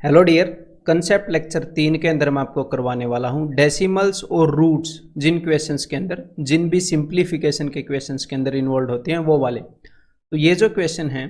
Hello dear. Concept lecture 3 के अंदर मैं आपको करवाने वाला हूं डेसिमल्स और रूट्स जिन क्वेश्चंस के अंदर जिन भी सिंप्लीफिकेशन के क्वेश्चंस के अंदर इन्वॉल्व होते हैं वो वाले। तो ये जो क्वेश्चन हैं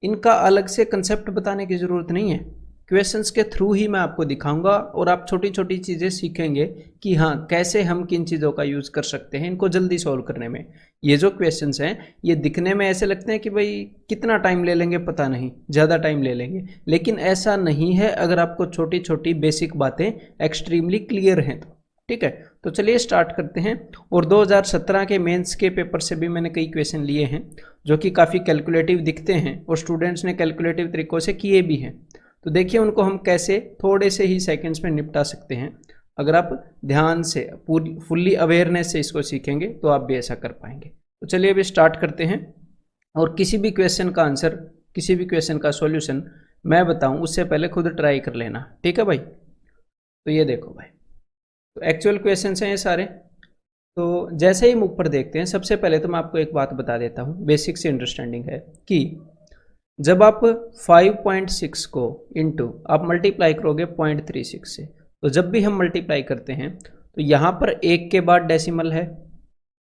इनका अलग से कंसेप्ट बताने की ज़रूरत नहीं है, क्वेश्चंस के थ्रू ही मैं आपको दिखाऊंगा और आप छोटी छोटी चीज़ें सीखेंगे कि हाँ कैसे हम किन चीज़ों का यूज़ कर सकते हैं इनको जल्दी सॉल्व करने में। ये जो क्वेश्चंस हैं ये दिखने में ऐसे लगते हैं कि भाई कितना टाइम ले लेंगे, पता नहीं ज़्यादा टाइम ले लेंगे, लेकिन ऐसा नहीं है अगर आपको छोटी छोटी बेसिक बातें एक्सट्रीमली क्लियर हैं तो। ठीक है, तो चलिए स्टार्ट करते हैं। और 2017 के मेंस के पेपर से भी मैंने कई क्वेश्चन लिए हैं जो कि काफ़ी कैलकुलेटिव दिखते हैं और स्टूडेंट्स ने कैलकुलेटिव तरीक़ों से किए भी हैं। तो देखिए उनको हम कैसे थोड़े से ही सेकंड्स में निपटा सकते हैं। अगर आप ध्यान से पूरी फुल्ली अवेयरनेस से इसको सीखेंगे तो आप भी ऐसा कर पाएंगे। तो चलिए अभी स्टार्ट करते हैं। और किसी भी क्वेश्चन का आंसर, किसी भी क्वेश्चन का सॉल्यूशन मैं बताऊं उससे पहले खुद ट्राई कर लेना, ठीक है भाई। तो ये देखो भाई, तो एक्चुअल क्वेश्चन हैं ये सारे। तो जैसे ही हम ऊपर देखते हैं, सबसे पहले तो मैं आपको एक बात बता देता हूँ, बेसिक सी अंडरस्टैंडिंग है कि जब आप 5.6 को इंटू आप मल्टीप्लाई करोगे 0.36 से, तो जब भी हम मल्टीप्लाई करते हैं तो यहाँ पर 1 के बाद डेसिमल है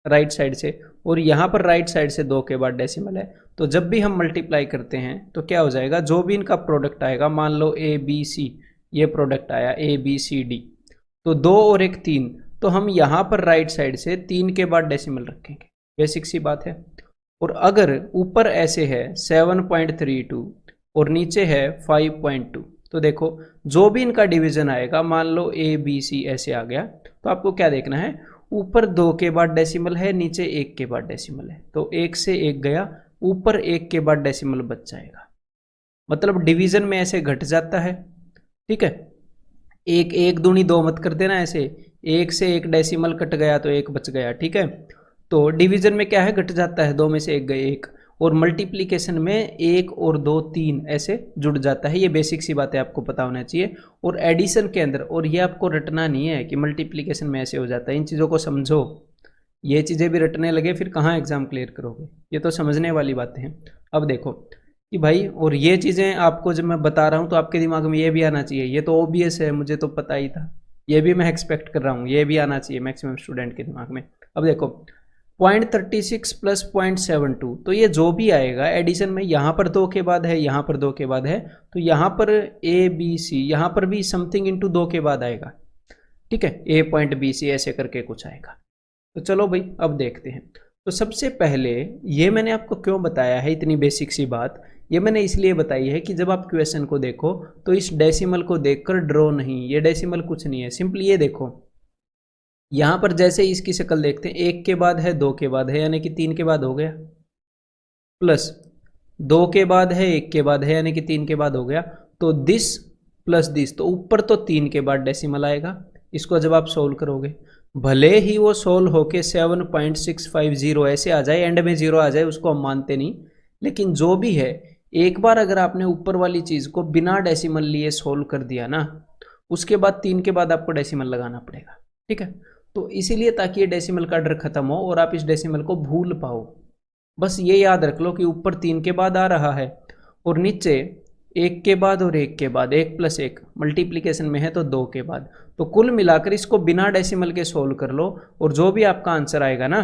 राइट साइड से, और यहाँ पर राइट साइड से 2 के बाद डेसिमल है। तो जब भी हम मल्टीप्लाई करते हैं तो क्या हो जाएगा, जो भी इनका प्रोडक्ट आएगा, मान लो ए बी सी, ये प्रोडक्ट आया ए बी सी डी, तो 2 और 1 3, तो हम यहाँ पर राइट साइड से 3 के बाद डेसिमल रखेंगे। बेसिक सी बात है। और अगर ऊपर ऐसे है 7.32 और नीचे है 5.2, तो देखो जो भी इनका डिवीजन आएगा, मान लो ए बी सी ऐसे आ गया, तो आपको क्या देखना है, ऊपर 2 के बाद डेसिमल है, नीचे 1 के बाद डेसिमल है, तो 1 से 1 गया, ऊपर 1 के बाद डेसिमल बच जाएगा। मतलब डिवीजन में ऐसे घट जाता है। ठीक है, एक एक दूनी 2 मत कर देना ऐसे, 1 से 1 डेसिमल कट गया तो 1 बच गया। ठीक है, तो डिवीजन में क्या है, घट जाता है, 2 में से 1 गए 1, और मल्टीप्लिकेशन में 1 और 2 3 ऐसे जुड़ जाता है। ये बेसिक सी बातें आपको पता होना चाहिए। और एडिशन के अंदर, और ये आपको रटना नहीं है कि मल्टीप्लिकेशन में ऐसे हो जाता है, इन चीज़ों को समझो। ये चीज़ें भी रटने लगे फिर कहाँ एग्जाम क्लियर करोगे, ये तो समझने वाली बातें हैं। अब देखो कि भाई, और ये चीज़ें आपको जब मैं बता रहा हूँ तो आपके दिमाग में ये भी आना चाहिए, ये तो ओबियस है, मुझे तो पता ही था, ये भी मैं एक्सपेक्ट कर रहा हूँ, ये भी आना चाहिए मैक्सिमम स्टूडेंट के दिमाग में। अब देखो 0.36 प्लस 0.72, तो ये जो भी आएगा एडिशन में, यहाँ पर 2 के बाद है, यहाँ पर 2 के बाद है, तो यहाँ पर ए बी सी, यहाँ पर भी समथिंग इंटू 2 के बाद आएगा। ठीक है, ए पॉइंट बी सी ऐसे करके कुछ आएगा। तो चलो भाई अब देखते हैं। तो सबसे पहले ये मैंने आपको क्यों बताया है इतनी बेसिक सी बात, ये मैंने इसलिए बताई है कि जब आप क्वेश्चन को देखो तो इस डेसिमल को देखकर ड्रो नहीं, ये डेसिमल कुछ नहीं है, सिंपली ये देखो यहाँ पर जैसे ही इसकी शक्ल देखते हैं, 1 के बाद है 2 के बाद है, यानी कि 3 के बाद हो गया, प्लस 2 के बाद है 1 के बाद है, यानी कि 3 के बाद हो गया, तो दिस प्लस दिस, तो ऊपर तो 3 के बाद डेसिमल आएगा। इसको जब आप सोल्व करोगे, भले ही वो सोल्व होके 7.650 ऐसे आ जाए, एंड में 0 आ जाए, उसको हम मानते नहीं, लेकिन जो भी है, एक बार अगर आपने ऊपर वाली चीज़ को बिना डेसिमल लिए सोल्व कर दिया ना, उसके बाद 3 के बाद आपको डेसिमल लगाना पड़ेगा। ठीक है, तो इसीलिए ताकि ये डेसिमल का डर खत्म हो और आप इस डेसिमल को भूल पाओ, बस ये याद रख लो कि ऊपर 3 के बाद आ रहा है और नीचे 1 के बाद और 1 के बाद, 1 प्लस 1 मल्टीप्लिकेशन में है तो 2 के बाद। तो कुल मिलाकर इसको बिना डेसिमल के सोल्व कर लो और जो भी आपका आंसर आएगा ना,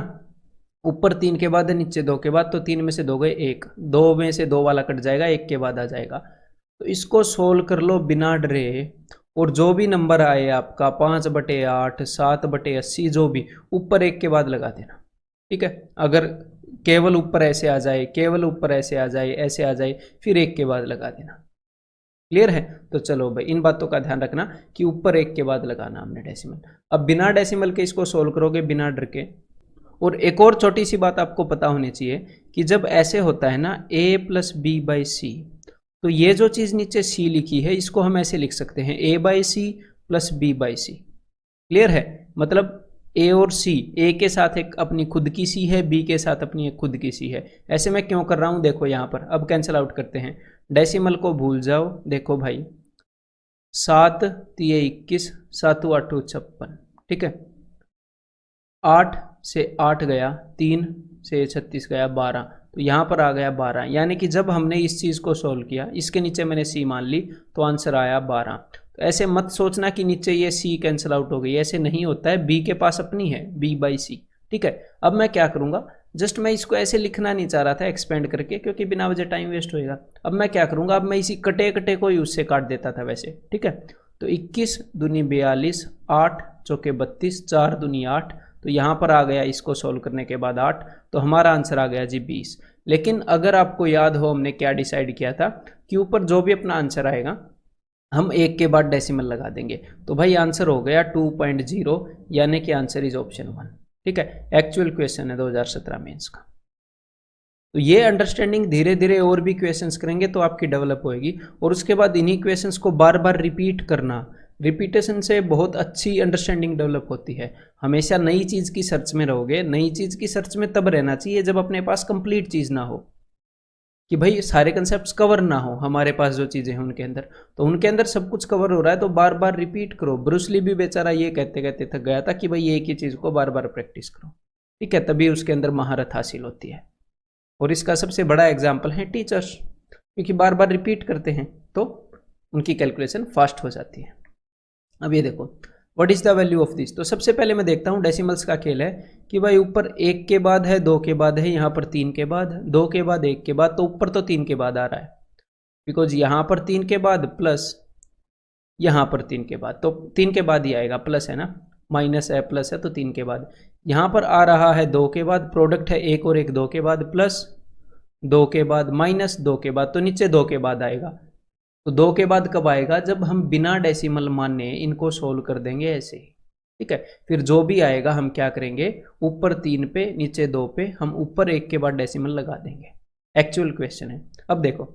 ऊपर 3 के बाद है नीचे 2 के बाद, तो 3 में से 2 गए 1, 2 में से 2 वाला कट जाएगा, 1 के बाद आ जाएगा। तो इसको सोल्व कर लो बिना डरे, और जो भी नंबर आए आपका 5/8, 7/80, जो भी ऊपर 1 के बाद लगा देना। ठीक है, अगर केवल ऊपर ऐसे आ जाए, केवल ऊपर ऐसे आ जाए, ऐसे आ जाए, फिर 1 के बाद लगा देना। क्लियर है? तो चलो भाई इन बातों का ध्यान रखना कि ऊपर 1 के बाद लगाना हमने डेसिमल। अब बिना डेसिमल के इसको सोल्व करोगे बिना डर के। और एक और छोटी सी बात आपको पता होनी चाहिए कि जब ऐसे होता है ना a प्लस बी बाई सी, तो ये जो चीज़ नीचे c लिखी है इसको हम ऐसे लिख सकते हैं a by c plus b by c. Clear है? मतलब a और c, a के साथ एक अपनी खुद की c है, b के साथ अपनी एक खुद की c है। ऐसे मैं क्यों कर रहा हूँ, देखो यहाँ पर अब कैंसिल आउट करते हैं, डेसिमल को भूल जाओ। देखो भाई 7 3 21, 7 8 56, ठीक है, 8 से 8 गया, 3 से 36 गया 12, तो यहाँ पर आ गया 12, यानी कि जब हमने इस चीज़ को सोल्व किया, इसके नीचे मैंने सी मान ली तो आंसर आया 12। तो ऐसे मत सोचना कि नीचे ये सी कैंसिल आउट हो गई, ऐसे नहीं होता है, बी के पास अपनी है b/c। ठीक है, अब मैं क्या करूँगा, जस्ट मैं इसको ऐसे लिखना नहीं चाह रहा था एक्सपेंड करके, क्योंकि बिना वजह टाइम वेस्ट होएगा। अब मैं क्या करूँगा, अब मैं इसी कटे कटे को ही उससे काट देता था वैसे। ठीक है, तो 21 दूनी 42, 8 चौके 32, 4 दूनी 8, तो यहाँ पर आ गया इसको सोल्व करने के बाद 8, तो हमारा आंसर आ गया जी 20। लेकिन अगर आपको याद हो हमने क्या डिसाइड किया था कि ऊपर जो भी अपना आंसर आएगा हम एक के बाद डेसिमल लगा देंगे, तो भाई आंसर हो गया 2.0, यानी कि आंसर इज ऑप्शन 1। ठीक है, एक्चुअल क्वेश्चन है 2017 मेंस का। तो ये अंडरस्टैंडिंग धीरे धीरे और भी क्वेश्चंस करेंगे तो आपकी डेवलप होएगी, और उसके बाद इन्हीं क्वेश्चंस को बार बार रिपीट करना, रिपीटेशन से बहुत अच्छी अंडरस्टैंडिंग डेवलप होती है। हमेशा नई चीज़ की सर्च में रहोगे, नई चीज़ की सर्च में तब रहना चाहिए जब अपने पास कंप्लीट चीज़ ना हो, कि भाई सारे कंसेप्ट कवर ना हो हमारे पास जो चीज़ें हैं उनके अंदर, तो उनके अंदर सब कुछ कवर हो रहा है तो बार बार रिपीट करो। ब्रूस ली भी बेचारा ये कहते कहते थक गया था कि भाई एक ही चीज़ को बार बार प्रैक्टिस करो। ठीक है, तभी उसके अंदर महारत हासिल होती है। और इसका सबसे बड़ा एग्जाम्पल है टीचर्स, क्योंकि बार बार रिपीट करते हैं तो उनकी कैलकुलेशन फास्ट हो जाती है। अब ये देखो, what is the value of this. तो सबसे पहले मैं देखता हूँ, डेसिमल्स का खेल है कि भाई ऊपर 1 के बाद है, 2 के बाद है, यहाँ पर 3 के बाद है, 2 के बाद 1 के बाद, तो ऊपर तो 3 के बाद आ रहा है, बिकॉज यहाँ पर 3 के बाद प्लस यहाँ पर 3 के बाद, तो 3 के बाद ही आएगा, प्लस है ना, माइनस है प्लस है तो 3 के बाद। यहाँ पर आ रहा है 2 के बाद, प्रोडक्ट है 1 और 1 2 के बाद, प्लस 2 के बाद माइनस 2 के बाद, तो नीचे 2 के बाद आएगा। तो 2 के बाद कब आएगा, जब हम बिना डेसिमल माने इनको सोल्व कर देंगे ऐसे ही। ठीक है, फिर जो भी आएगा हम क्या करेंगे, ऊपर 3 पे नीचे 2 पे हम ऊपर 1 के बाद डेसिमल लगा देंगे। एक्चुअल क्वेश्चन है। अब देखो,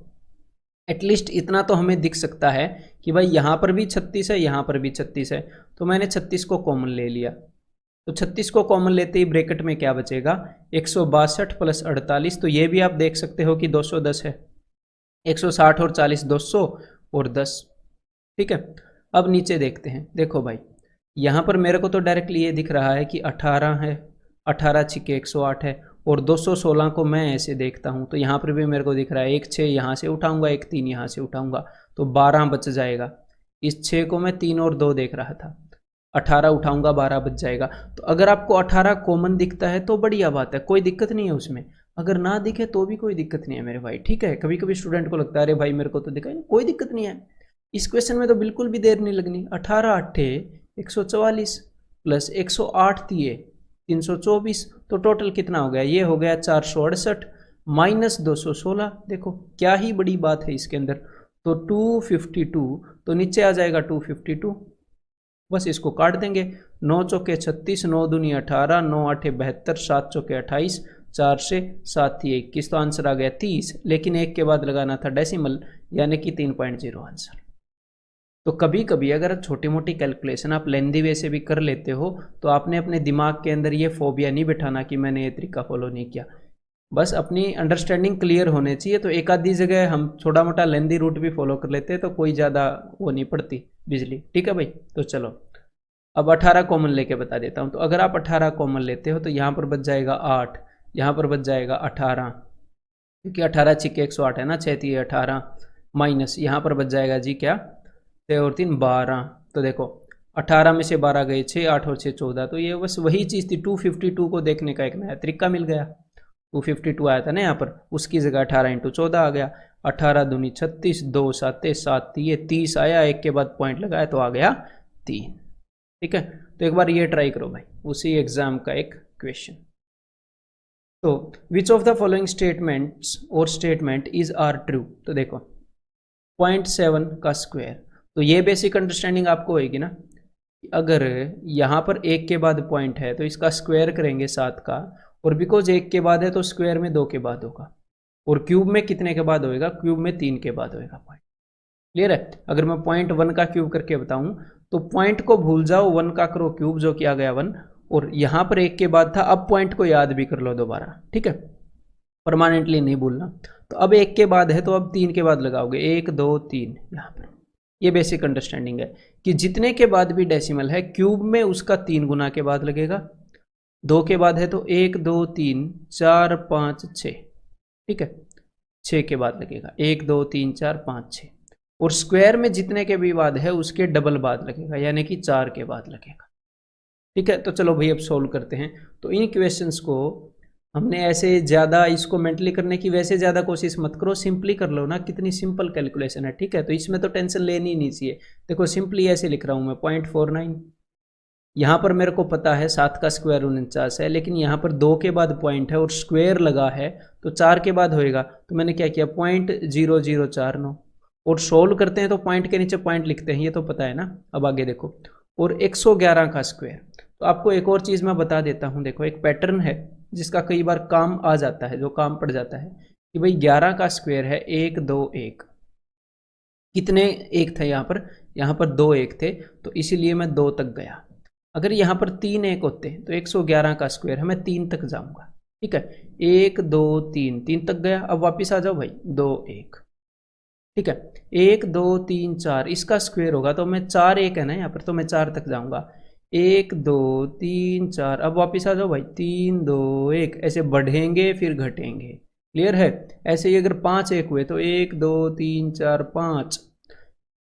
एटलीस्ट इतना तो हमें दिख सकता है कि भाई यहाँ पर भी 36 है, यहाँ पर भी 36 है, तो मैंने 36 को कॉमन ले लिया। तो 36 को कॉमन लेते ही ब्रैकेट में क्या बचेगा, 162 प्लस 48, तो ये भी आप देख सकते हो कि 210 है। 160 और 40 200 और 10। ठीक है, अब नीचे देखते हैं। देखो भाई, यहाँ पर मेरे को तो डायरेक्टली ये दिख रहा है कि 18 है, 18 छिके 108 है, और 216 को मैं ऐसे देखता हूँ तो यहाँ पर भी मेरे को दिख रहा है, एक 6 यहाँ से उठाऊंगा, एक 3 यहाँ से उठाऊंगा, तो 12 बच जाएगा। इस 6 को मैं 3 और 2 देख रहा था, 18 उठाऊंगा 12 बच जाएगा। तो अगर आपको 18 कॉमन दिखता है तो बढ़िया बात है, कोई दिक्कत नहीं है उसमें। अगर ना दिखे तो भी कोई दिक्कत नहीं है मेरे भाई। ठीक है, कभी कभी स्टूडेंट को लगता है अरे भाई मेरे को तो दिखा नहीं, कोई दिक्कत नहीं है। इस क्वेश्चन में तो बिल्कुल भी देर नहीं लगनी। 18 अट्ठे 144 प्लस 108 दिए 324, तो टोटल कितना हो गया, ये हो गया 468 माइनस 216। देखो क्या ही बड़ी बात है इसके अंदर। तो 252, तो नीचे आ जाएगा 252, बस इसको काट देंगे। 9 चौके 36, 9 दूनी 18, 9 आठे 72, 7 चौके 28, 4 से 7 थी 21, तो आंसर आ गया 30। लेकिन 1 के बाद लगाना था डेसिमल, यानी कि 3.0 आंसर। तो कभी कभी अगर छोटी मोटी कैलकुलेशन आप लेंदी वे से भी कर लेते हो तो आपने अपने दिमाग के अंदर ये फोबिया नहीं बिठाना कि मैंने ये तरीका फॉलो नहीं किया। बस अपनी अंडरस्टैंडिंग क्लियर होने चाहिए। तो एक आधी जगह हम छोटा मोटा लेंदी रूट भी फॉलो कर लेते हैं तो कोई ज़्यादा वो नहीं पड़ती बिजली। ठीक है भाई, तो चलो अब 18 कॉमन लेके बता देता हूँ। तो अगर आप 18 कॉमन लेते हो तो यहाँ पर बच जाएगा 8, यहाँ पर बच जाएगा 18, क्योंकि 18 छिके 108 है ना, 6 थी 18, माइनस यहाँ पर बच जाएगा जी क्या, 6 और 3 12। तो देखो 18 में से 12 गए 6, 8 और 6 14, तो ये बस वही चीज़ थी। 252 को देखने का एक नया तरीका मिल गया। 252 आया था ना यहाँ पर, उसकी जगह 18 × 14 आ गया। 18 दूनी 36, 2 7 7 30 आया, एक के बाद पॉइंट लगाया तो आ गया 3। ठीक है, तो एक बार ये ट्राई करो भाई, उसी एग्जाम का एक क्वेश्चन। तो which of the following statements और स्टेटमेंट इज आर ट्रू। तो देखो 0.7 का स्क्वायर, तो ये बेसिक अंडरस्टैंडिंग आपको होगी ना। अगर यहाँ पर 1 के बाद पॉइंट है तो इसका स्क्वायर करेंगे 7 का, और बिकॉज 1 के बाद है तो स्क्वायर में 2 के बाद होगा, और क्यूब में कितने के बाद होएगा, क्यूब में 3 के बाद होएगा पॉइंट। क्लियर है। अगर मैं 0.1 का क्यूब करके बताऊं तो पॉइंट को भूल जाओ, 1 का करो क्यूब जो कि आ गया 1, और यहाँ पर 1 के बाद था, अब पॉइंट को याद भी कर लो दोबारा। ठीक है, परमानेंटली नहीं भूलना। तो अब 1 के बाद है तो अब 3 के बाद लगाओगे, 1 2 3 यहाँ पर। ये बेसिक अंडरस्टैंडिंग है कि जितने के बाद भी डेसिमल है क्यूब में उसका 3 गुना के बाद लगेगा। 2 के बाद है तो 1 2 3 4 5 6, ठीक है, 6 के बाद लगेगा, 1 2 3 4 5 6, और स्क्वायर में जितने के भी बाद है उसके डबल बाद लगेगा, यानी कि 4 के बाद लगेगा। ठीक है, तो चलो भाई अब सोल्व करते हैं। तो इन क्वेश्चंस को हमने ऐसे ज़्यादा इसको मेंटली करने की वैसे ज़्यादा कोशिश मत करो, सिंपली कर लो ना, कितनी सिंपल कैलकुलेशन है। ठीक है, तो इसमें तो टेंशन लेनी ही नहीं चाहिए। देखो सिंपली ऐसे लिख रहा हूँ मैं 0.49, यहाँ पर मेरे को पता है 7 का स्क्वायर 49 है, लेकिन यहाँ पर 2 के बाद पॉइंट है और स्क्वायर लगा है तो 4 के बाद होएगा, तो मैंने क्या किया 0.0049, और सोल्व करते हैं तो पॉइंट के नीचे पॉइंट लिखते हैं, ये तो पता है ना। अब आगे देखो, और 111 का स्क्वायर, तो आपको एक और चीज़ मैं बता देता हूँ। देखो एक पैटर्न है जिसका कई बार काम आ जाता है, जो काम पड़ जाता है कि भाई 11 का स्क्वायर है 1 2 1, कितने एक थे यहाँ पर 2 एक थे, तो इसीलिए मैं 2 तक गया। अगर यहाँ पर 3 एक होते तो 111 का स्क्वायर है, मैं 3 तक जाऊंगा। ठीक है, 1 2 3, 3 तक गया। अब वापिस आ जाओ भाई 2 1, ठीक है, 1 2 3 4, इसका स्क्वायर होगा तो मैं 4 एक है ना यहाँ पर, तो मैं 4 तक जाऊंगा। 1 2 3 4, अब वापिस आ जाओ भाई 3 2 1, ऐसे बढ़ेंगे फिर घटेंगे। क्लियर है? ऐसे ही अगर 5 एक हुए तो 1 2 3 4 5,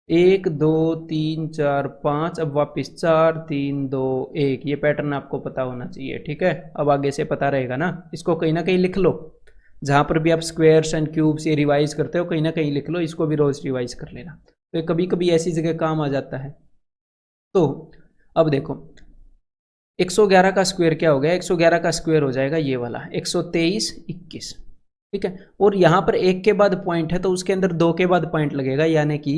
1 2 3 4 5, अब वापिस 4 3 2 1, ये पैटर्न आपको पता होना चाहिए। ठीक है, अब आगे से पता रहेगा ना, इसको कहीं ना कहीं लिख लो। जहाँ पर भी आप स्क्वायर्स एंड क्यूब्स ये रिवाइज करते हो कहीं ना कहीं लिख लो, इसको भी रोज रिवाइज कर लेना, तो ये कभी कभी ऐसी जगह काम आ जाता है। तो अब देखो 111 का स्क्वायर क्या हो गया, 111 का स्क्वायर हो जाएगा ये वाला 123 21। ठीक है, और यहाँ पर 1 के बाद पॉइंट है तो उसके अंदर 2 के बाद पॉइंट लगेगा, यानी कि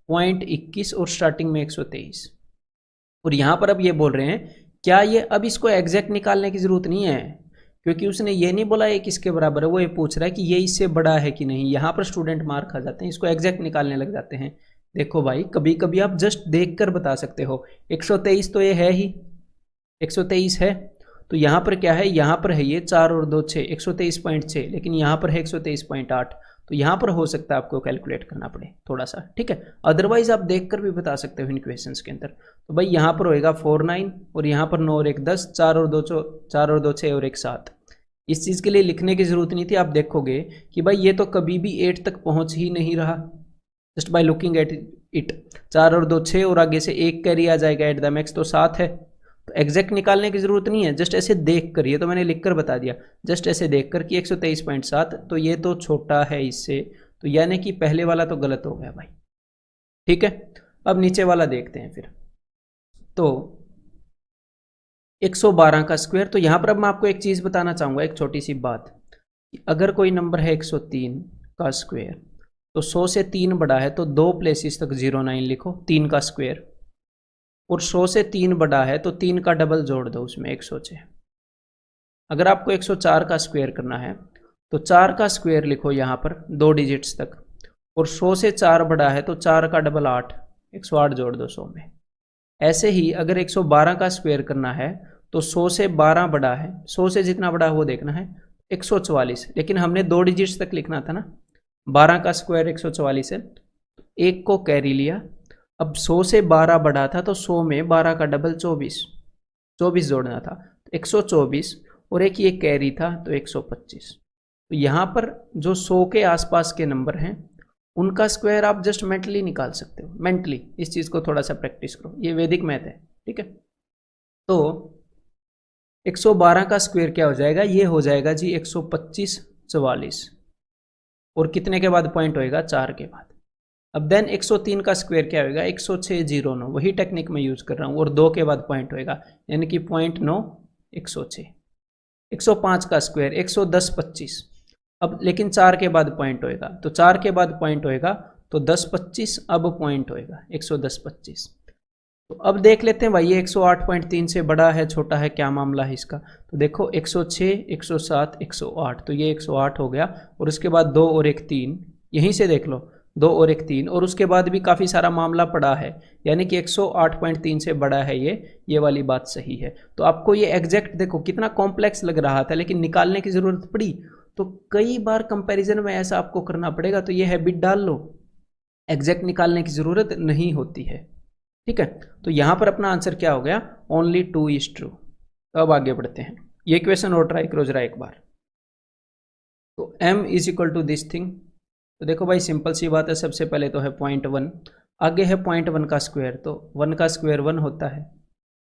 0.21 और स्टार्टिंग में 123। और यहाँ पर अब ये बोल रहे हैं क्या ये, अब इसको एग्जैक्ट निकालने की जरूरत नहीं है, क्योंकि उसने ये नहीं बोला ये किसके बराबर है, वो ये पूछ रहा है कि ये इससे बड़ा है कि नहीं। यहाँ पर स्टूडेंट मार खा जाते हैं, इसको एग्जैक्ट निकालने लग जाते हैं। देखो भाई कभी कभी आप जस्ट देख कर बता सकते हो, 123 तो ये है ही, 123 है, तो यहाँ पर क्या है, यहाँ पर है ये 4 और 2 6, 123.6, लेकिन यहाँ पर है 123.8, तो यहाँ पर हो सकता है आपको कैलकुलेट करना पड़े थोड़ा सा। ठीक है, अदरवाइज आप देखकर भी बता सकते हो इन क्वेश्चंस के अंदर। तो भाई यहाँ पर होएगा 49, और यहाँ पर 9 और 1 10, 4 और 2 6 और 1 7। इस चीज़ के लिए लिखने की जरूरत नहीं थी। आप देखोगे कि भाई ये तो कभी भी 8 तक पहुंच ही नहीं रहा, just by looking at it. 4 और 2 6, और आगे से 1 कैरी आ जाएगा एट द मैक्स, तो 7 है। तो एग्जैक्ट निकालने की जरूरत नहीं है, जस्ट ऐसे देख कर, ये तो मैंने लिख कर बता दिया, जस्ट ऐसे देख कर कि 123.7, तो ये तो छोटा है इससे, तो यानी कि पहले वाला तो गलत हो गया भाई। ठीक है, अब नीचे वाला देखते हैं फिर। तो 112 का स्क्वायर, तो यहां पर अब मैं आपको एक चीज बताना चाहूंगा, एक छोटी सी बात, कि अगर कोई नंबर है 103 का स्क्वायर, तो 100 से 3 बड़ा है तो 2 प्लेसेस तक 09 लिखो, 3 का स्क्वायर, और 100 से 3 बड़ा है तो 3 का डबल जोड़ दो उसमें 106। अगर आपको 104 का स्क्वायर करना है तो 4 का स्क्वायर लिखो यहाँ पर 2 डिजिट्स तक, और 100 से 4 बड़ा है तो 4 का डबल 8, 108 जोड़ दो 100 में। ऐसे ही अगर 112 का स्क्वायर करना है तो 100 से 12 बड़ा है, 100 से जितना बड़ा है वो देखना है, 144, लेकिन हमने 2 डिजिट्स तक लिखना था ना, 12 का स्क्वायर 144 है, एक को कैरी लिया। अब 100 से 12 बढ़ा था तो 100 में 12 का डबल 24, 24 जोड़ना था, 124, और एक ये कैरी था तो 125। तो यहाँ पर जो 100 के आसपास के नंबर हैं उनका स्क्वायर आप जस्ट मेंटली निकाल सकते हो, मेंटली इस चीज़ को थोड़ा सा प्रैक्टिस करो, ये वैदिक मैथ है। ठीक है, तो 112 का स्क्वायर क्या हो जाएगा, ये हो जाएगा जी 125 44, और कितने के बाद पॉइंट होएगा, 4 के बाद। अब देन 103 का स्क्वायर क्या होगा, 10609, वही टेक्निक मैं यूज कर रहा हूँ, और 2 के बाद पॉइंट होएगा, यानी कि 0.9 106। 105 का स्क्वायर 110 25, अब लेकिन 4 के बाद पॉइंट होएगा, तो 4 के बाद पॉइंट होएगा तो 10 25, अब पॉइंट होएगा 110 25। तो अब देख लेते हैं भाई ये 108.3 से बड़ा है छोटा है, क्या मामला है इसका। तो देखो 106 107 108, तो ये 108 हो गया, और उसके बाद 2 और 1 3, यहीं से देख लो 2 और 1 3, और उसके बाद भी काफ़ी सारा मामला पड़ा है, यानी कि 108.3 से बड़ा है ये वाली बात सही है। तो आपको ये एग्जैक्ट देखो कितना कॉम्प्लेक्स लग रहा था, लेकिन निकालने की ज़रूरत पड़ी, तो कई बार कंपैरिजन में ऐसा आपको करना पड़ेगा, तो ये हैबिट डाल लो, एग्जैक्ट निकालने की ज़रूरत नहीं होती है। ठीक है, तो यहाँ पर अपना आंसर क्या हो गया, ओनली 2 इज ट्रू। तो अब आगे बढ़ते हैं, ये क्वेश्चन और ट्राई करो जरा एक बार। तो m is equal to this thing. तो देखो भाई सिंपल सी बात है, सबसे पहले तो है 0.1, आगे है 0.1 का स्क्वायर, तो 1 का स्क्वायर 1 होता है,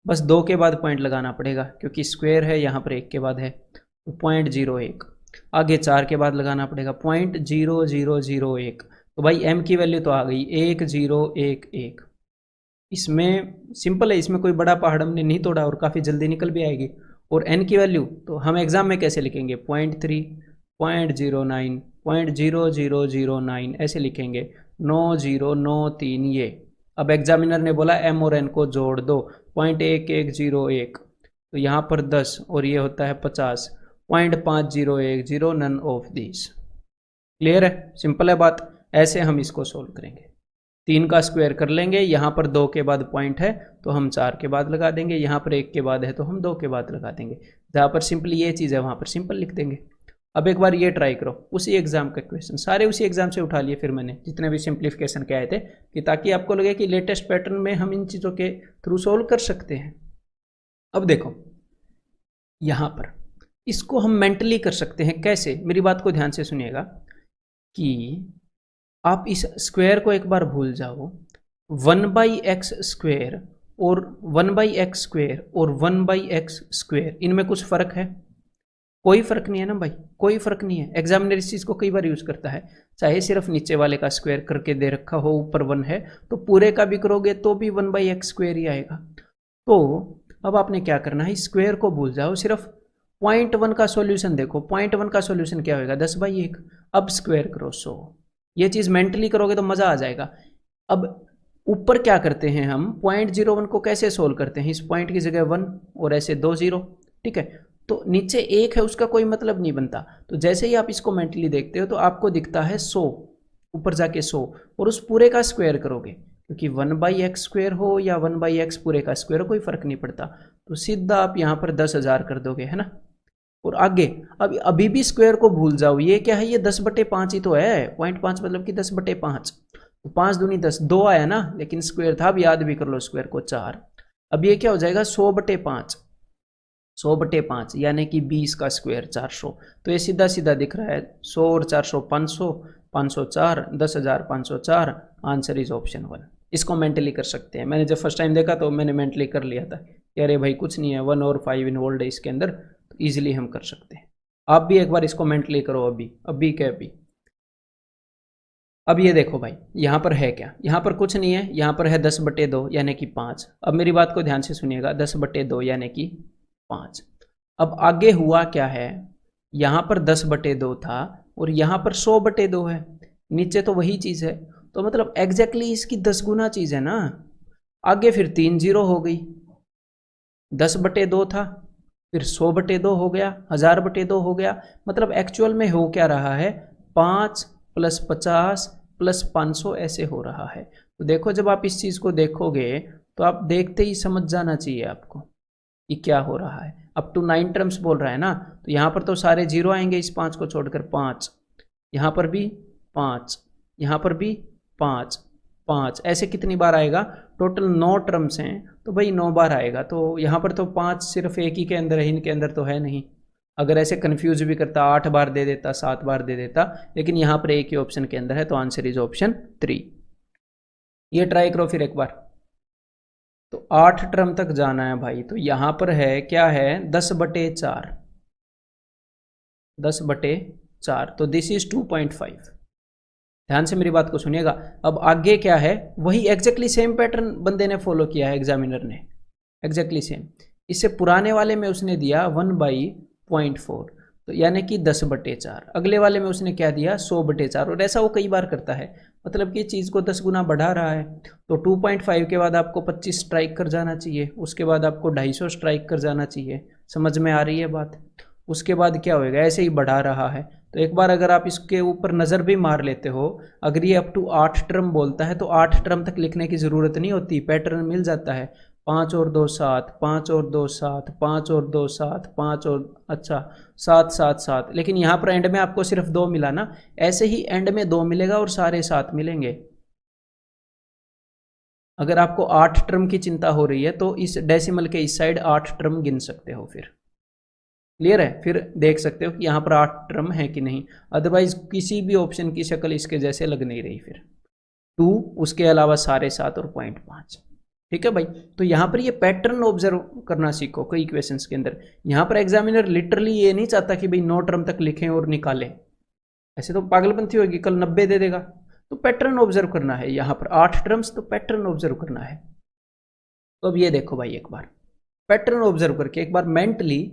बस 2 के बाद पॉइंट लगाना पड़ेगा क्योंकि स्क्वायर है यहाँ पर 1 के बाद है, तो 0.01, आगे 4 के बाद लगाना पड़ेगा 0.0001। तो भाई m की वैल्यू तो आ गई 1011। इसमें सिंपल है, इसमें कोई बड़ा पहाड़ हमने नहीं तोड़ा और काफ़ी जल्दी निकल भी आएगी। और n की वैल्यू तो हम एग्जाम में कैसे लिखेंगे, 0.3, 0.09, 0.0009 ऐसे लिखेंगे, 9093 ये। अब एग्जामिनर ने बोला m और n को जोड़ दो, 0.1101, तो यहाँ पर 10 और ये होता है 50, 0.5010, नन ऑफ दिस। क्लियर है, सिंपल है बात। ऐसे हम इसको सोल्व करेंगे, 3 का स्क्वायर कर लेंगे, यहाँ पर 2 के बाद पॉइंट है तो हम 4 के बाद लगा देंगे, यहाँ पर 1 के बाद है तो हम 2 के बाद लगा देंगे, जहाँ पर सिंपल ये चीज़ है वहाँ पर सिंपल लिख देंगे। अब एक बार ये ट्राई करो, उसी एग्जाम का क्वेश्चन, सारे उसी एग्जाम से उठा लिए फिर मैंने जितने भी सिंप्लीफिकेशन के आए थे, कि ताकि आपको लगे कि लेटेस्ट पैटर्न में हम इन चीज़ों के थ्रू सोल्व कर सकते हैं। अब देखो यहाँ पर इसको हम मेंटली कर सकते हैं कैसे, मेरी बात को ध्यान से सुनिएगा, कि आप इस स्क्वायर को एक बार भूल जाओ, 1/x स्क्वायर और 1/x स्क्वायर और 1/x स्क्वायर, इनमें कुछ फर्क है? कोई फर्क नहीं है ना भाई, कोई फर्क नहीं है। एग्जामिनर इस चीज़ को कई बार यूज़ करता है, चाहे सिर्फ नीचे वाले का स्क्वायर करके दे रखा हो, ऊपर 1 है तो पूरे का भी करोगे तो भी 1/x स्क्वायर ही आएगा। तो अब आपने क्या करना है, स्क्वायर को भूल जाओ, सिर्फ 0.1 का सॉल्यूशन देखो, 0.1 का सॉल्यूशन क्या होगा, 10/1। अब स्क्वायर करो 100, ये चीज़ मेंटली करोगे तो मज़ा आ जाएगा। अब ऊपर क्या करते हैं हम, 0.01 को कैसे सोल्व करते हैं, इस पॉइंट की जगह 1 और ऐसे 2 0, ठीक है। तो नीचे 1 है उसका कोई मतलब नहीं बनता, तो जैसे ही आप इसको मेंटली देखते हो तो आपको दिखता है 100, ऊपर जाके 100 और उस पूरे का स्क्वायर करोगे, क्योंकि 1/x स्क्वायर हो या 1/x पूरे का स्क्वायर हो कोई फर्क नहीं पड़ता, तो सीधा आप यहाँ पर 10,000 कर दोगे, है ना। और आगे अब अभी भी स्क्वायर को भूल जाओ, ये क्या है, ये 10/5 ही तो है, 0.5 मतलब कि 10/5, तो 5 दूनी 10, 2 आया ना, लेकिन स्क्वायर था, अब याद भी कर लो स्क्वायर को 4। अब ये क्या हो जाएगा, 100/5, 100/5 यानी कि 20 का स्क्वायर 400, तो ये सीधा सीधा दिख रहा है 100 और 400 500, 504, 10,504, आंसर इज ऑप्शन 1। इसको मेंटली कर सकते हैं, मैंने जब फर्स्ट टाइम देखा तो मैंने मेंटली कर लिया था कि अरे भाई कुछ नहीं है, 1 और 5 इन्वॉल्व है इसके अंदर, तो ईजिली हम कर सकते हैं। आप भी एक बार इसको मेंटली करो, अभी क्या अभी। अब ये देखो भाई यहाँ पर है क्या, यहाँ पर कुछ नहीं है, यहाँ पर है 10/2 यानी कि 5। अब मेरी बात को ध्यान से सुनिएगा, 10/2 यानी कि 5। अब आगे हुआ क्या है, यहाँ पर 10/2 था और यहाँ पर 100/2 है, नीचे तो वही चीज़ है, तो मतलब एग्जैक्टली इसकी 10 गुना चीज़ है ना। आगे फिर 3 0 हो गई, 10/2 था, फिर 100/2 हो गया, 1000/2 हो गया, मतलब एक्चुअल में हो क्या रहा है, 5 + 50 + 500 ऐसे हो रहा है। तो देखो जब आप इस चीज़ को देखोगे तो आप देखते ही समझ जाना चाहिए आपको कि क्या हो रहा है। अप टू 9 टर्म्स बोल रहा है ना, तो यहाँ पर तो सारे 0 आएंगे इस 5 को छोड़कर, 5 यहाँ पर भी 5, यहाँ पर भी 5 5, ऐसे कितनी बार आएगा, टोटल 9 टर्म्स हैं तो भाई 9 बार आएगा। तो यहाँ पर तो 5 सिर्फ एक ही के अंदर है, इनके अंदर तो है नहीं। अगर ऐसे कंफ्यूज भी करता 8 बार दे देता, 7 बार दे देता, लेकिन यहाँ पर एक ही ऑप्शन के अंदर है, तो आंसर इज ऑप्शन 3। ये ट्राई करो फिर एक बार। तो 8 टर्म तक जाना है भाई, तो यहाँ पर है क्या है, 10/4, 10/4, तो दिस इज 2.5। ध्यान से मेरी बात को सुनिएगा। अब आगे क्या है, वही एग्जैक्टली सेम पैटर्न बंदे ने फॉलो किया है, एग्जामिनर ने एग्जैक्टली सेम। इससे पुराने वाले में उसने दिया 1/0.4, तो यानी कि 10/4। अगले वाले में उसने क्या दिया, 100/4, और ऐसा वो कई बार करता है, मतलब कि चीज़ को 10 गुना बढ़ा रहा है। तो 2.5 के बाद आपको 25 स्ट्राइक कर जाना चाहिए, उसके बाद आपको 250 स्ट्राइक कर जाना चाहिए। समझ में आ रही है बात। उसके बाद क्या होएगा, ऐसे ही बढ़ा रहा है। तो एक बार अगर आप इसके ऊपर नज़र भी मार लेते हो, अगर ये अप टू 8 टर्म बोलता है तो 8 टर्म तक लिखने की ज़रूरत नहीं होती, पैटर्न मिल जाता है। 5 और 2 7, 5 और 2 7, 5 और 2 7, 5 और अच्छा 7 7 7, लेकिन यहाँ पर एंड में आपको सिर्फ 2 मिला ना, ऐसे ही एंड में 2 मिलेगा और सारे 7 मिलेंगे। अगर आपको 8 टर्म की चिंता हो रही है तो इस डेसिमल के इस साइड 8 टर्म गिन सकते हो फिर। क्लियर है? फिर देख सकते हो कि यहाँ पर 8 टर्म है कि नहीं, अदरवाइज किसी भी ऑप्शन की शक्ल इसके जैसे लग नहीं रही। फिर 2, उसके अलावा सारे 7 और 0.5। ठीक है भाई, तो यहाँ पर ये पैटर्न ऑब्जर्व करना सीखो कई इक्वेशंस के अंदर। यहाँ पर एग्जामिनर लिटरली ये नहीं चाहता कि भाई 9 टर्म तक लिखें और निकालें, ऐसे तो पागलपंथी होगी, कल 90 दे देगा। तो पैटर्न ऑब्जर्व करना है, यहाँ पर 8 टर्म्स, तो पैटर्न ऑब्जर्व करना है। तो अब ये देखो भाई, एक बार पैटर्न ऑब्जर्व करके एक बार मेंटली,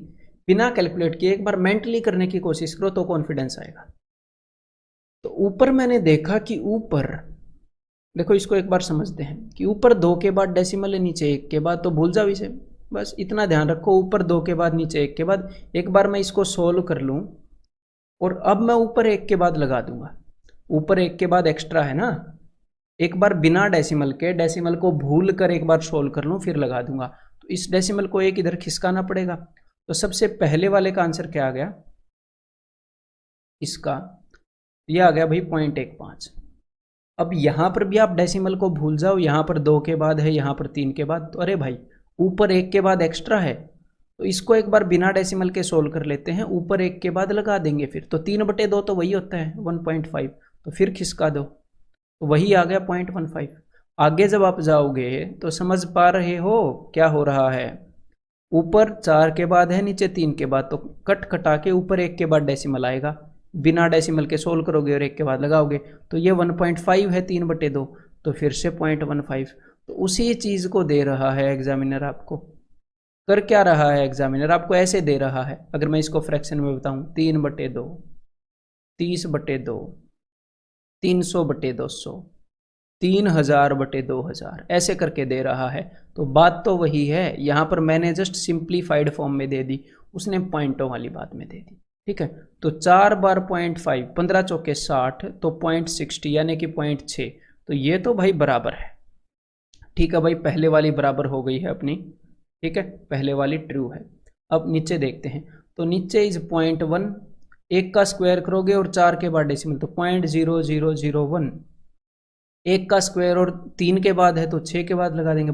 बिना कैलकुलेट किए एक बार मेंटली करने की कोशिश करो तो कॉन्फिडेंस आएगा। तो ऊपर मैंने देखा कि ऊपर देखो, इसको एक बार समझते हैं कि ऊपर 2 के बाद डेसिमल है, नीचे 1 के बाद, तो भूल जाओ इसे, बस इतना ध्यान रखो, ऊपर 2 के बाद नीचे 1 के बाद। एक बार मैं इसको सोल्व कर लूँ और अब मैं ऊपर 1 के बाद लगा दूंगा, ऊपर 1 के बाद एक्स्ट्रा है ना, एक बार बिना डेसिमल के, डेसिमल को भूल कर एक बार सोल्व कर लूँ फिर लगा दूंगा, तो इस डेसिमल को एक इधर खिसकाना पड़ेगा। तो सबसे पहले वाले का आंसर क्या आ गया इसका, ये आ गया भाई 0.15। अब यहाँ पर भी आप डेसिमल को भूल जाओ, यहाँ पर 2 के बाद है, यहाँ पर 3 के बाद, तो अरे भाई ऊपर 1 के बाद एक्स्ट्रा है, तो इसको एक बार बिना डेसिमल के सोल्व कर लेते हैं, ऊपर 1 के बाद लगा देंगे फिर, तो 3/2 तो वही होता है 1.5, तो फिर खिसका दो, तो वही आ गया 0.15। आगे जब आप जाओगे तो समझ पा रहे हो क्या हो रहा है, ऊपर 4 के बाद है, नीचे 3 के बाद, तो कट कटा के ऊपर 1 के बाद डेसिमल आएगा, बिना डेसिमल के सोल्व करोगे और 1 के बाद लगाओगे, तो ये 1.5 है 3/2, तो फिर से 0.15। तो उसी चीज़ को दे रहा है एग्जामिनर आपको। कर क्या रहा है एग्जामिनर, आपको ऐसे दे रहा है, अगर मैं इसको फ्रैक्शन में बताऊं, 3/2, 30/2, 300/200, 3000/2000, ऐसे करके दे रहा है। तो बात तो वही है, यहाँ पर मैंने जस्ट सिंप्लीफाइड फॉर्म में दे दी, उसने पॉइंटों वाली बात में दे दी। ठीक है, तो 4 बार 0.5, 15 चौके 60, तो 0.60 यानी कि 0.6, तो ये तो भाई बराबर है। ठीक है भाई, पहले वाली बराबर हो गई है अपनी, ठीक है, पहले वाली ट्रू है। अब नीचे देखते हैं, तो नीचे इज 0.1, 1 का स्क्वायर करोगे और 4 के बाद डेसिमल, तो 0.0001, 1 का स्क्वायर और 3 के बाद है तो 6 के बाद लगा देंगे,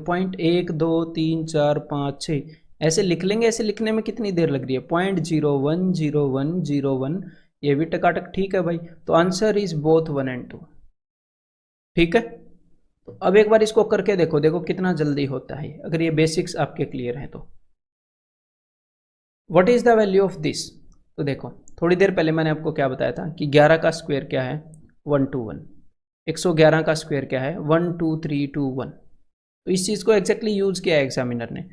1 2 3 4 5 6, ऐसे लिख लेंगे। ऐसे लिखने में कितनी देर लग रही है, 0.010101, ये भी टकाटक ठीक है भाई। तो आंसर इज बोथ 1 and 2। ठीक है, तो अब एक बार इसको करके देखो, देखो कितना जल्दी होता है अगर ये बेसिक्स आपके क्लियर हैं तो। What is the value of this, तो देखो थोड़ी देर पहले मैंने आपको क्या बताया था कि 11 का स्क्वायर क्या है 121, 111 का स्क्वायर क्या है 12321। तो इस चीज़ को एग्जैक्टली यूज किया है एग्जामिनर ने।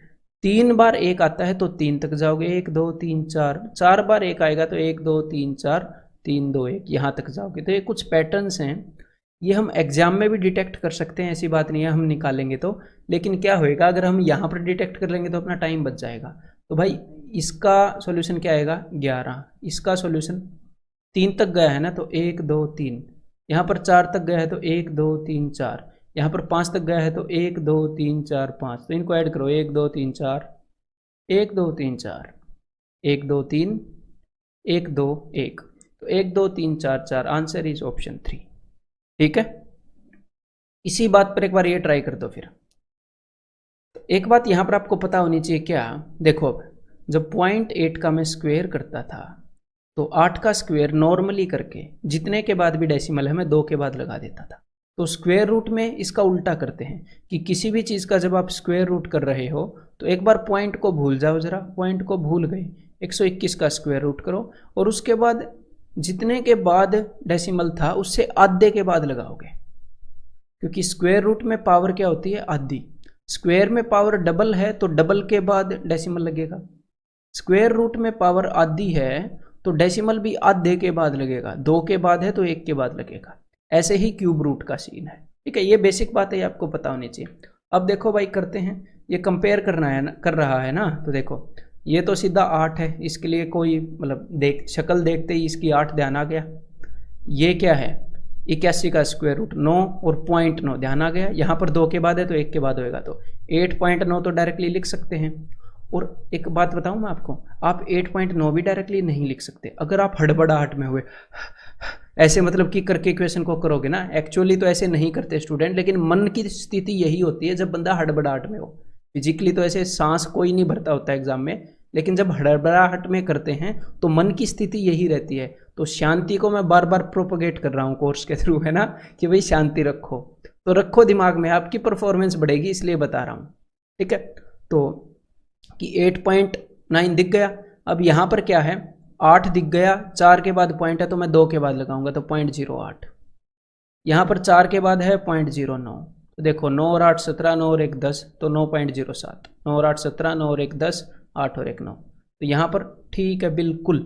3 बार 1 आता है तो 3 तक जाओगे, 1 2 3 4, 4 बार 1 आएगा तो 1 2 3 4, 3 2 1, यहाँ तक जाओगे। तो ये कुछ पैटर्न्स हैं, ये हम एग्जाम में भी डिटेक्ट कर सकते हैं, ऐसी बात नहीं है, हम निकालेंगे तो। लेकिन क्या होएगा, अगर हम यहाँ पर डिटेक्ट कर लेंगे तो अपना टाइम बच जाएगा। तो भाई इसका सॉल्यूशन क्या आएगा 11, इसका सॉल्यूशन 3 तक गया है ना तो 1 2 3, यहाँ पर 4 तक गया है तो 1 2 3 4, यहाँ पर 5 तक गया है तो 1 2 3 4 5, तो इनको ऐड करो 1 2 3 4, 1 2 3 4, 1 2 3, 1 2 1, तो 1 2 3 4 4, आंसर इज ऑप्शन 3। ठीक है, इसी बात पर एक बार ये ट्राई कर दो फिर। तो एक बात यहाँ पर आपको पता होनी चाहिए क्या, देखो अब जब 0.8 का मैं स्क्वायर करता था तो 8 का स्क्वायर नॉर्मली करके जितने के बाद भी डेसिमल है मैं 2 के बाद लगा देता था। तो स्क्वायर रूट में इसका उल्टा करते हैं कि किसी भी चीज़ का जब आप स्क्वायर रूट कर रहे हो तो एक बार पॉइंट को भूल जाओ, जरा पॉइंट को भूल गए, 121 का स्क्वायर रूट करो और उसके बाद जितने के बाद डेसिमल था उससे आधे के बाद लगाओगे, क्योंकि स्क्वायर रूट में पावर क्या होती है आधी, स्क्वायर में पावर डबल है तो डबल के बाद डेसिमल लगेगा, स्क्वायर रूट में पावर आधी है तो डेसिमल भी आधे के बाद लगेगा, 2 के बाद है तो 1 के बाद लगेगा। ऐसे ही क्यूब रूट का सीन है। ठीक है, ये बेसिक बात है, आपको पता होनी चाहिए। अब देखो भाई करते हैं, ये कंपेयर करना है ना, कर रहा है ना, तो देखो ये तो सीधा 8 है, इसके लिए कोई मतलब शक्ल देखते ही इसकी 8 ध्यान आ गया। ये क्या है 81 का स्क्वायर रूट 9 और 0.9 ध्यान आ गया, यहाँ पर 2 के बाद है तो 1 के बाद होएगा, तो 8.9 तो डायरेक्टली लिख सकते हैं। और एक बात बताऊं मैं आपको, आप 8.9 भी डायरेक्टली नहीं लिख सकते अगर आप हड़बड़ाहट में हुए ऐसे मतलब कि करके इक्वेशन को करोगे ना। एक्चुअली तो ऐसे नहीं करते स्टूडेंट, लेकिन मन की स्थिति यही होती है जब बंदा हड़बड़ाहट में हो। फिजिकली तो ऐसे सांस कोई नहीं भरता होता एग्जाम में, लेकिन जब हड़बड़ाहट में करते हैं तो मन की स्थिति यही रहती है। तो शांति को मैं बार बार प्रोपोगेट कर रहा हूँ कोर्स के थ्रू, है ना, कि भाई शांति रखो, तो रखो दिमाग में, आपकी परफॉर्मेंस बढ़ेगी, इसलिए बता रहा हूँ। ठीक है, तो कि 8.9 दिख गया। अब यहाँ पर क्या है, 8 दिख गया, 4 के बाद पॉइंट है तो मैं 2 के बाद लगाऊंगा तो 0.08। यहाँ पर 4 के बाद है 0.09, तो देखो 9 और 8 17, 9 और 1 10, तो 9.07, 9 और 8 17, 9 और 1 10, 8 और 1 9, तो यहाँ पर ठीक है बिल्कुल।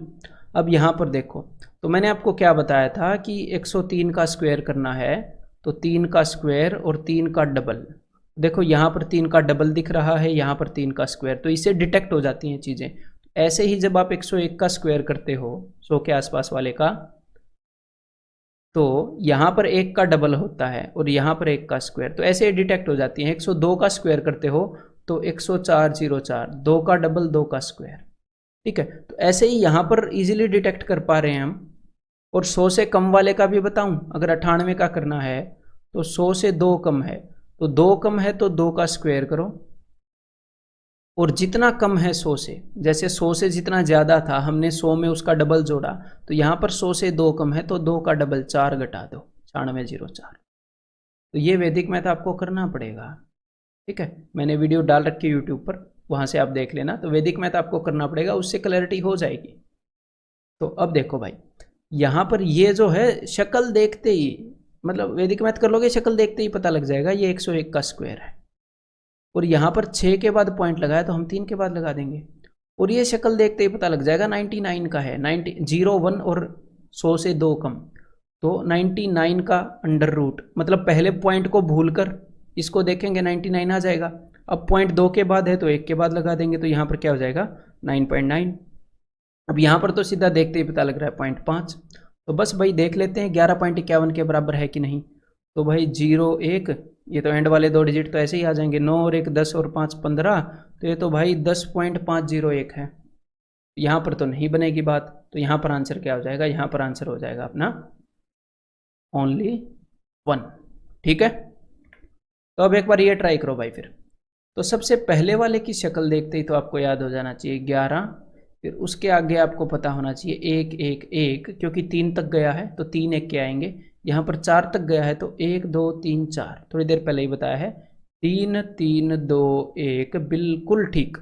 अब यहाँ पर देखो, तो मैंने आपको क्या बताया था कि 103 का स्क्वायर करना है, तो 3 का स्क्वायर और 3 का डबल। देखो यहाँ पर 3 का डबल दिख रहा है, यहाँ पर 3 का स्क्वायर, तो इससे डिटेक्ट हो जाती हैं चीज़ें। ऐसे ही जब आप 101 का स्क्वायर करते हो 100 के आसपास वाले का, तो यहाँ पर 1 का डबल होता है और यहाँ पर 1 का स्क्वायर, तो ऐसे ही डिटेक्ट हो जाती है। 102 का स्क्वायर करते हो तो 10404, 2 का डबल 2 का स्क्वायर। ठीक है, तो ऐसे ही यहाँ पर इजीली डिटेक्ट कर पा रहे हैं हम। और 100 से कम वाले का भी बताऊं, अगर 98 का करना है तो 100 से 2 कम है, तो 2 कम है तो 2 का स्क्वायर करो, और जितना कम है 100 से, जैसे 100 से जितना ज़्यादा था हमने 100 में उसका डबल जोड़ा, तो यहाँ पर 100 से 2 कम है तो 2 का डबल 4 घटा दो, 9604। तो ये वैदिक मैथ आपको करना पड़ेगा। ठीक है, मैंने वीडियो डाल रखी है यूट्यूब पर, वहाँ से आप देख लेना। तो वैदिक मैथ आपको करना पड़ेगा, उससे क्लैरिटी हो जाएगी। तो अब देखो भाई, यहाँ पर ये जो है शक्ल देखते ही, मतलब वैदिक मैथ कर लोगे शक्ल देखते ही पता लग जाएगा ये 101 का स्क्वायर है। और यहाँ पर 6 के बाद पॉइंट लगाया तो हम 3 के बाद लगा देंगे, और ये शक्ल देखते ही पता लग जाएगा 99 का है। 01 और 100 से 2 कम, तो 99 का अंडर रूट, मतलब पहले पॉइंट को भूलकर इसको देखेंगे 99 आ जाएगा। अब पॉइंट 2 के बाद है तो 1 के बाद लगा देंगे, तो यहाँ पर क्या हो जाएगा 9.9। अब यहाँ पर तो सीधा देखते ही पता लग रहा है 0.5, तो बस भाई देख लेते हैं 11.51 के बराबर है कि नहीं। तो भाई 0 1, ये तो एंड वाले 2 डिजिट तो ऐसे ही आ जाएंगे, 9 और 1 10 और 5 15, तो ये तो भाई 10.501 है। यहाँ पर तो नहीं बनेगी बात, तो यहाँ पर आंसर क्या हो जाएगा, यहाँ पर आंसर हो जाएगा अपना ओनली 1। ठीक है, तो अब एक बार ये ट्राई करो भाई। फिर तो सबसे पहले वाले की शक्ल देखते ही तो आपको याद हो जाना चाहिए 11, फिर उसके आगे आपको पता होना चाहिए 1 1 1, क्योंकि 3 तक गया है तो 3 1 के आएंगे। यहाँ पर 4 तक गया है तो 1 2 3 4, थोड़ी देर पहले ही बताया है, 3 3 2 1, बिल्कुल ठीक।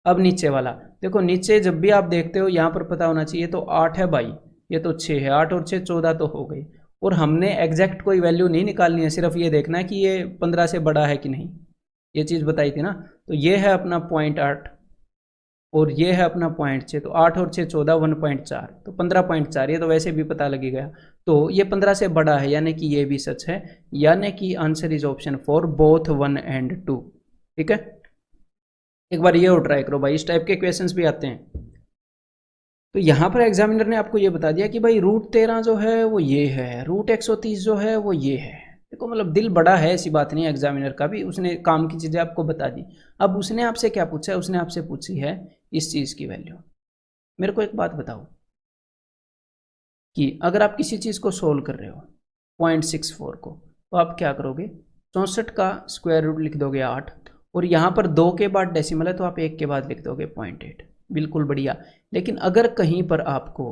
अब नीचे वाला देखो, नीचे जब भी आप देखते हो यहाँ पर पता होना चाहिए, तो 8 है भाई, ये तो 6 है, 8 और 6 14 तो हो गई। और हमने एग्जैक्ट कोई वैल्यू नहीं निकालनी है, सिर्फ ये देखना है कि ये 15 से बड़ा है कि नहीं, ये चीज़ बताई थी ना। तो ये है अपना 0.8 और ये है अपना 0.6, तो 8 और 6 14, 1.4, तो 15.4, ये तो वैसे भी पता लगी गया। तो ये 15 से बड़ा है, यानी कि ये भी सच है, यानी कि answer is option 4 both 1 and 2। ठीक है, एक बार ये और ट्राई करो भाई, इस टाइप के क्वेश्चंस भी आते हैं। तो यहाँ पर एग्जामिनर ने आपको ये बता दिया कि भाई √13 जो है वो ये है, √130 जो है वो ये है। देखो मतलब दिल बड़ा है, ऐसी बात नहीं है एग्जामिनर का भी, उसने काम की चीज़ें आपको बता दी। अब उसने आपसे क्या पूछा है, उसने आपसे पूछी है इस चीज़ की वैल्यू। मेरे को एक बात बताओ कि अगर आप किसी चीज़ को सोल्व कर रहे हो 0.64 को, तो आप क्या करोगे, 64 का स्क्वायर रूट लिख दोगे 8, और यहाँ पर 2 के बाद डेसिमल है तो आप 1 के बाद लिख दोगे 0.8, बिल्कुल बढ़िया। लेकिन अगर कहीं पर आपको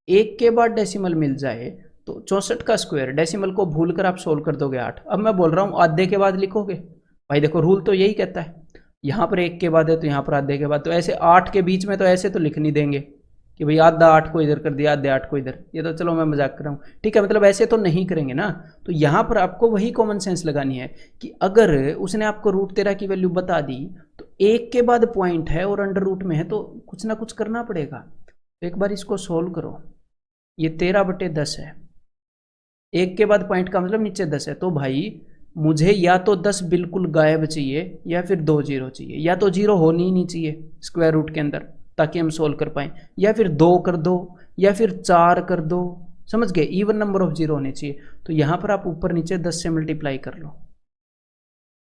1 के बाद डेसिमल मिल जाए तो 64 का स्क्वायर डेसिमल को भूल कर आप सोल्व कर दोगे 8। अब मैं बोल रहा हूँ आधे के बाद लिखोगे, भाई देखो रूल तो यही कहता है, यहाँ पर 1 के बाद है तो यहाँ पर आधे के बाद, तो ऐसे 8 के बीच में तो ऐसे तो लिख नहीं देंगे कि भाई आधा 8 को इधर कर दिया, आधे 8 को इधर, ये तो चलो मैं मजाक कर रहा हूँ। ठीक है, मतलब ऐसे तो नहीं करेंगे ना। तो यहाँ पर आपको वही कॉमन सेंस लगानी है कि अगर उसने आपको √13 की वैल्यू बता दी तो 1 के बाद पॉइंट है और अंडर रूट में है, तो कुछ ना कुछ करना पड़ेगा। तो एक बार इसको सोल्व करो, ये 13/10 है, 1 के बाद पॉइंट का मतलब नीचे 10 है, तो भाई मुझे या तो 10 बिल्कुल गायब चाहिए या फिर 2 जीरो चाहिए, या तो जीरो होनी ही नहीं चाहिए स्क्वायर रूट के अंदर ताकि हम सोल्व कर पाएँ, या फिर 2 कर दो या फिर 4 कर दो, समझ गए, इवन नंबर ऑफ जीरो होने चाहिए। तो यहाँ पर आप ऊपर नीचे 10 से मल्टीप्लाई कर लो,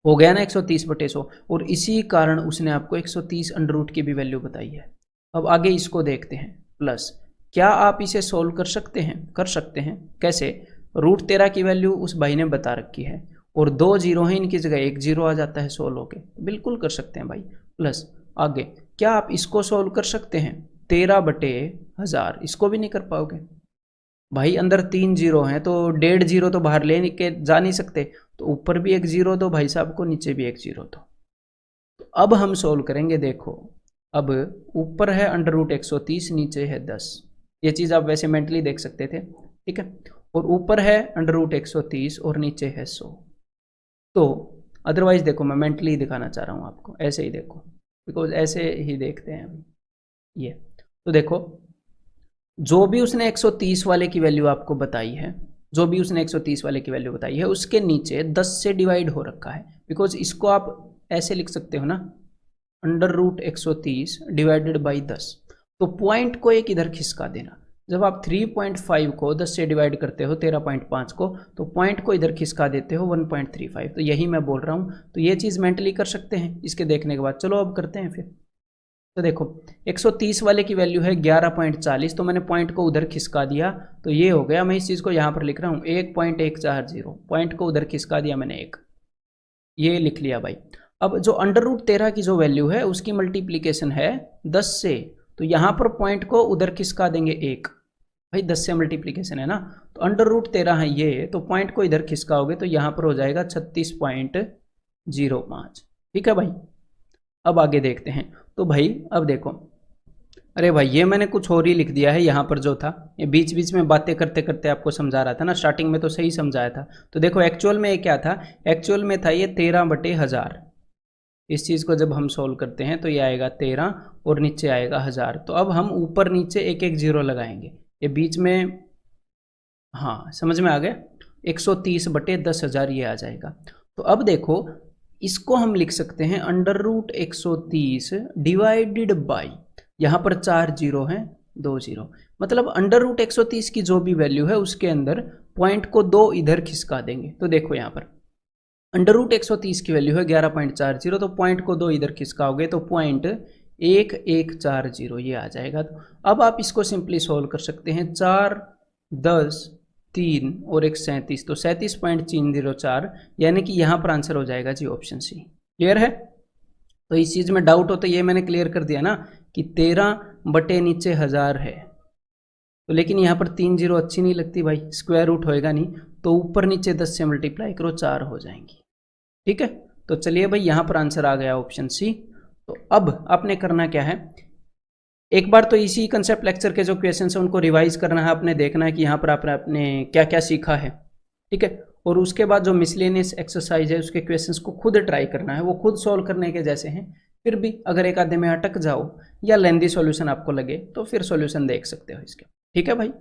हो गया ना 130/100, और इसी कारण उसने आपको 130 अंडर रूट की भी वैल्यू बताई है। अब आगे इसको देखते हैं, प्लस क्या आप इसे सोल्व कर सकते हैं, कर सकते हैं। कैसे, √13 की वैल्यू उस भाई ने बता रखी है और 2 जीरो है, इनकी जगह 1 जीरो आ जाता है सोल्व होके, बिल्कुल कर सकते हैं भाई। प्लस आगे क्या आप इसको सॉल्व कर सकते हैं? 13/1000, इसको भी नहीं कर पाओगे भाई। अंदर 3 जीरो हैं तो 1.5 जीरो तो बाहर ले के जा नहीं सकते, तो ऊपर भी एक जीरो दो भाई साहब को, नीचे भी एक जीरो दो। तो अब हम सोल्व करेंगे। देखो अब ऊपर है √130, नीचे है 10। ये चीज़ आप वैसे मेंटली देख सकते थे, ठीक है। और ऊपर है √130 और नीचे है 100। तो अदरवाइज देखो मैं मेंटली दिखाना चाह रहा हूँ आपको, ऐसे ही देखो, बिकॉज ऐसे ही देखते हैं अभी ये। तो देखो जो भी उसने 130 वाले की वैल्यू आपको बताई है, जो भी उसने 130 वाले की वैल्यू बताई है, उसके नीचे 10 से डिवाइड हो रखा है। बिकॉज इसको आप ऐसे लिख सकते हो ना, √130 डिवाइडेड बाई 10। तो पॉइंट को एक इधर खिसका देना। जब आप 3.5 को 10 से डिवाइड करते हो 13.5 को, तो पॉइंट को इधर खिसका देते हो 1.35। तो यही मैं बोल रहा हूँ। तो ये चीज़ मेंटली कर सकते हैं इसके देखने के बाद। चलो अब करते हैं फिर। तो देखो 130 वाले की वैल्यू है 11.40, तो मैंने पॉइंट को उधर खिसका दिया, तो ये हो गया। मैं इस चीज़ को यहाँ पर लिख रहा हूँ 1.140, पॉइंट को उधर खिसका दिया मैंने एक, ये लिख लिया भाई। अब जो √13 की जो वैल्यू है उसकी मल्टीप्लीकेशन है 10 से, तो यहाँ पर पॉइंट को उधर खिसका देंगे एक, भाई 10 से मल्टीप्लीकेशन है ना, तो √13 है ये, तो पॉइंट को इधर खिसकाओगे तो यहाँ पर हो जाएगा 36.05। ठीक है भाई। अब आगे देखते हैं। तो भाई अब देखो, अरे भाई ये मैंने कुछ और ही लिख दिया है यहाँ पर। जो था ये बीच बीच में बातें करते करते आपको समझा रहा था ना, स्टार्टिंग में तो सही समझाया था। तो देखो एक्चुअल में ये क्या था, एक्चुअल में था ये 13/1000। इस चीज़ को जब हम सोल्व करते हैं तो ये आएगा 13 और नीचे आएगा 1000। तो अब हम ऊपर नीचे एक एक जीरो लगाएंगे, ये बीच में, हाँ समझ में आ गया, 130/10,000 ये आ जाएगा। तो अब देखो इसको हम लिख सकते हैं √130 डिवाइडेड बाई, यहाँ पर 4 जीरो हैं 2 जीरो, मतलब √130 की जो भी वैल्यू है उसके अंदर पॉइंट को 2 इधर खिसका देंगे। तो देखो यहाँ पर √130 की वैल्यू है 11.40, तो पॉइंट को 2 इधर खिसकाओगे तो 0.1140 ये आ जाएगा। तो अब आप इसको सिंपली सोल्व कर सकते हैं। 4, 10, 3 और 1 37, तो 37.304, यानी कि यहाँ पर आंसर हो जाएगा जी ऑप्शन सी। क्लियर है? तो इस चीज़ में डाउट हो तो ये मैंने क्लियर कर दिया ना कि 13/1000 है। तो लेकिन यहाँ पर 3 जीरो अच्छी नहीं लगती भाई, स्क्वायर रूट होएगा नहीं, तो ऊपर नीचे 10 से मल्टीप्लाई करो 4 हो जाएंगी। ठीक है, तो चलिए भाई यहाँ पर आंसर आ गया ऑप्शन सी। तो अब आपने करना क्या है, एक बार तो इसी कंसेप्ट लेक्चर के जो क्वेश्चन है उनको रिवाइज करना है, आपने देखना है कि यहाँ पर आपने क्या क्या सीखा है। ठीक है, और उसके बाद जो मिसलेनियस एक्सरसाइज है उसके क्वेश्चंस को खुद ट्राई करना है, वो खुद सॉल्व करने के जैसे हैं। फिर भी अगर एक आधे में अटक जाओ या लेंदी सॉल्यूशन आपको लगे तो फिर सॉल्यूशन देख सकते हो इसके। ठीक है भाई।